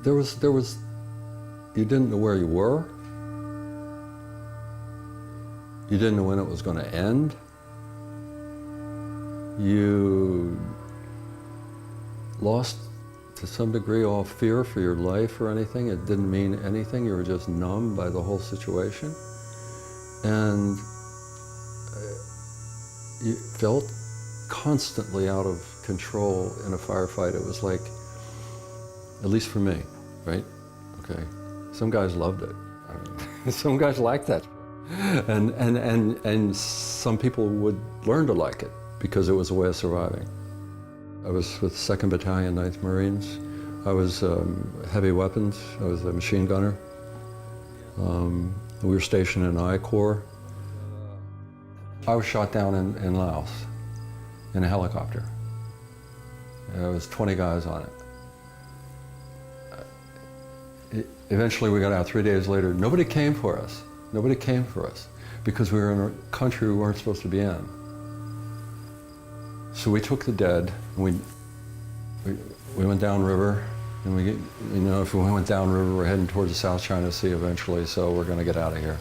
there was, you didn't know where you were. You didn't know when it was going to end. You lost, to some degree, all fear for your life or anything. It didn't mean anything. You were just numb by the whole situation. And you felt constantly out of control in a firefight. It was like, at least for me, right? Okay. Some guys loved it. I mean, some guys liked that. And some people would learn to like it because it was a way of surviving. I was with 2nd Battalion, 9th Marines. I was heavy weapons. I was a machine gunner. We were stationed in I Corps. I was shot down in Laos in a helicopter. There was 20 guys on it. Eventually we got out 3 days later. Nobody came for us. Nobody came for us because we were in a country we weren't supposed to be in. So we took the dead and we went downriver, and if we went downriver, we're heading towards the South China Sea eventually, so we're going to get out of here.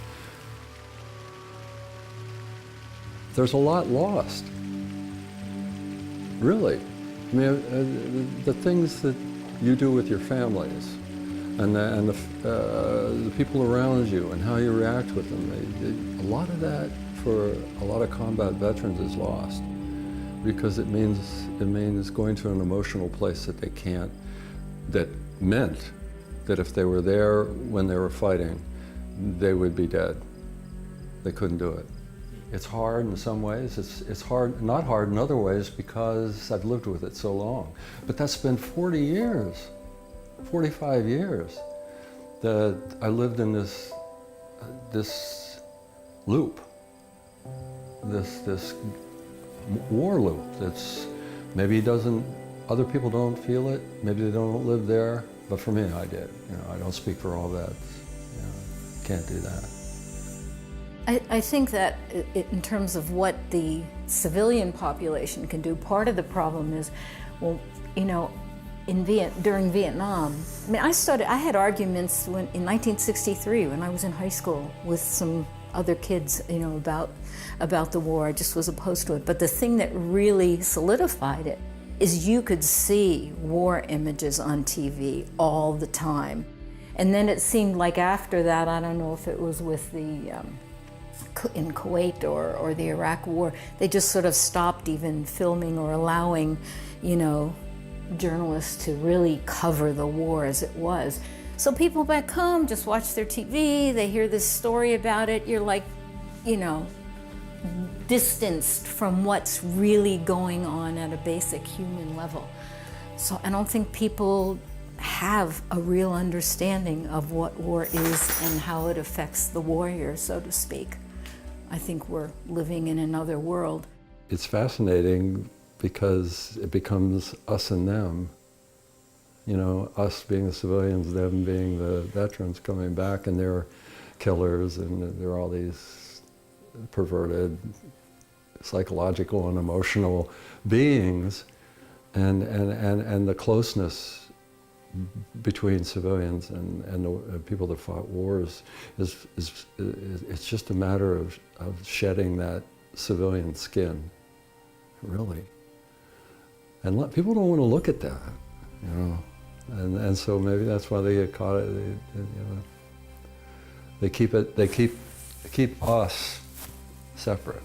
There's a lot lost, really. I mean, the things that you do with your families, and the people around you, and how you react with them, a lot of that for a lot of combat veterans is lost, because it means going to an emotional place that they can't. That meant that if they were there when they were fighting, they would be dead. They couldn't do it. It's hard in some ways. It's hard, not hard in other ways, because I've lived with it so long. But that's been 40 years. 45 years that I lived in this loop, this war loop. That's maybe other people don't feel it, maybe they don't live there, but for me I did. I don't speak for all that. Can't do that. I think that in terms of what the civilian population can do, part of the problem is, well, during Vietnam, I mean, I had arguments in 1963 when I was in high school with some other kids, about the war. I just was opposed to it. But the thing that really solidified it is you could see war images on TV all the time. And then it seemed like after that, I don't know if it was with in Kuwait or the Iraq War, they just sort of stopped even filming or allowing, journalists to really cover the war as it was. So people back home just watch their TV, they hear this story about it, you're like, distanced from what's really going on at a basic human level. So I don't think people have a real understanding of what war is and how it affects the warrior, so to speak. I think we're living in another world. It's fascinating because it becomes us and them. Us being the civilians, them being the veterans coming back, and they're killers, and they're all these perverted psychological and emotional beings, and the closeness between civilians and the people that fought wars is it's just a matter of shedding that civilian skin, really. And people don't want to look at that, and so maybe that's why they get caught. They keep us separate,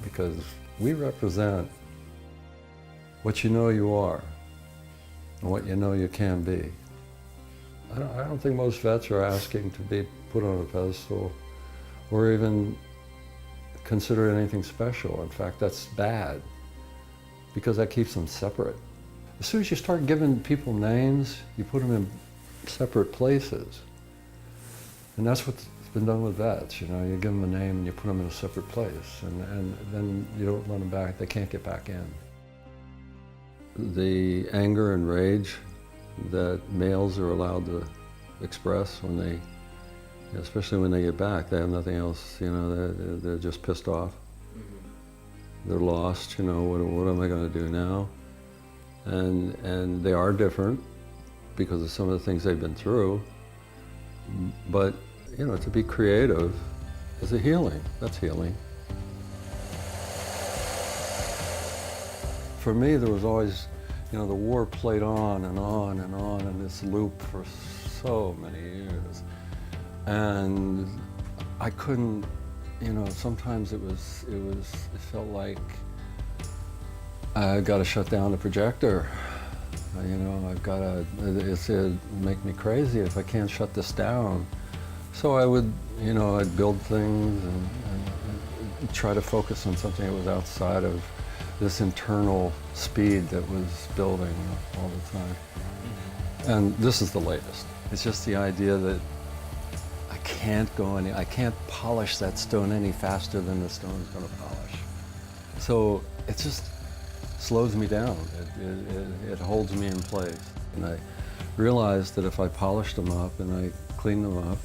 because we represent what you are and what you can be. I don't think most vets are asking to be put on a pedestal or even consider anything special. In fact, that's bad, because that keeps them separate. As soon as you start giving people names, you put them in separate places. And that's what's been done with vets. You give them a name and you put them in a separate place, and then you don't let them back. They can't get back in. The anger and rage that males are allowed to express when they, especially when they get back, they have nothing else. They're just pissed off. They're lost. What am I going to do now? And they are different. because of some of the things they've been through. But, you know, to be creative is a healing. That's healing. For me, there was always, you know, the war played on and on and on in this loop for so many years. And I couldn't, you know, sometimes it felt like I got to shut down the projector. You know, it'd make me crazy if I can't shut this down. So I would, you know, I'd build things and try to focus on something that was outside of this internal speed that was building all the time. And this is the latest. It's just the idea that I can't polish that stone any faster than the stone's going to polish. So it just slows me down. It holds me in place. And I realized that if I polished them up and I cleaned them up,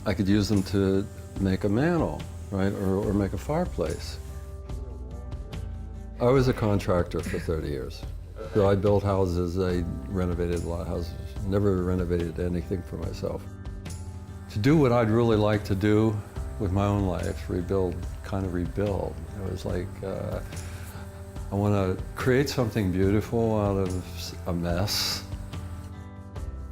I could use them to make a mantle, right, or make a fireplace. I was a contractor for 30 years. So I built houses, I renovated a lot of houses, never renovated anything for myself. To do what I'd really like to do with my own life, kind of rebuild. It was like, I want to create something beautiful out of a mess.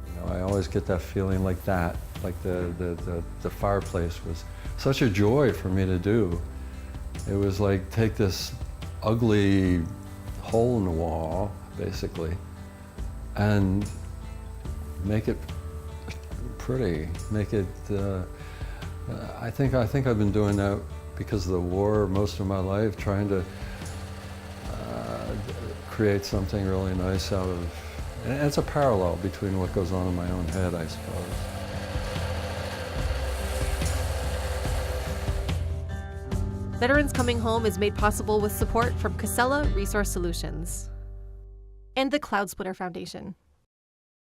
You know, I always get that feeling like that, like the fireplace was such a joy for me to do. It was like take this ugly hole in the wall, basically, and make it pretty, make it, I think I've been doing that because of the war most of my life, trying to create something really nice out of, and it's a parallel between what goes on in my own head, I suppose. Veterans Coming Home is made possible with support from Casella Resource Solutions and the Cloud Splitter Foundation.